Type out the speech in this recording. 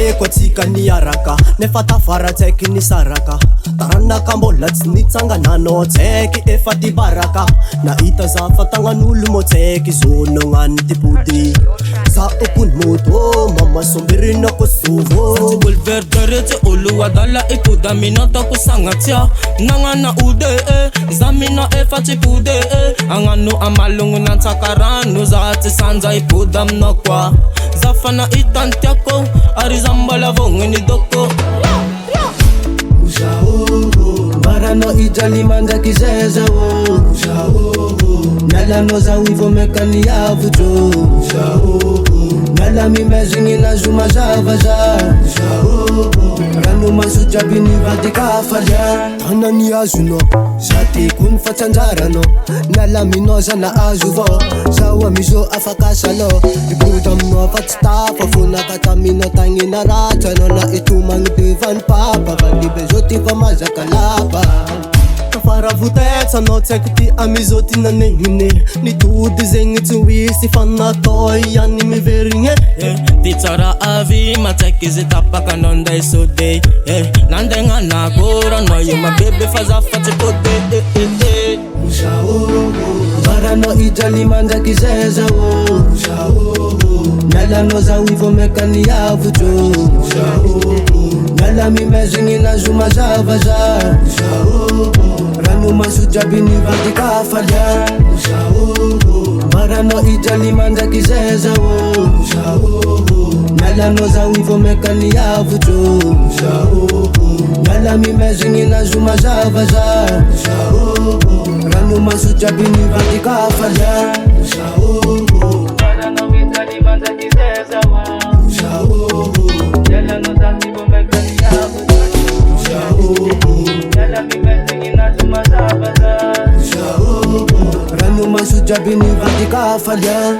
eko atsika niaraka nefa tafara tsaiky nisaraka taranaka mbola tsy nitsangananao tsaiky efa tibaraka nahita za fa tagnan'olo mo tsaiky zonognany tipody za okony moto mama somberinako sovo Bulverderetse olo adala ipoda minatako sangatsia nangana ude za mina efa tipode angano amalongo nantsakarano za tsy sanja ipoda aminakwa za fana itantiako ary za mbala vogniny doko Marano ijali manjaki zeza Nalano za uivo mekani avujo Nalami mezini na zuma zavaza Rano masuja bini vadika falya tanani azuno Sati kun fatsanjarano Nalami noza na azuvo Zawa mizo afakasalo ibudamno fatstafa funa katamino tangina ratano na itumang divan papa valibe zoti va mazakalapa tafara vutetsanao tsaiky ty amizoti nanegnine nitody zegny tsy hoisy fanatao ihany miverigny ty tsara avy matsaiky izy tapaka anao nday sode nandegna nagora anao io mabebe fa za fa tsy pode Marano ijali manjaki zeza Nalano za uivo mekani avujo Nalami mezini na zuma zavaza Rano masuja bini vadika falya Marano ijali manjaki zeza Nalano za uivo mekani avujo Nalami mezini na zuma zavaza Rano masuja bini vadika falya Marano ijali manjaki zeza Nalano za uivo mekani avujo Nalami mezini na zuma zavaza Rano masuja bini vadika falya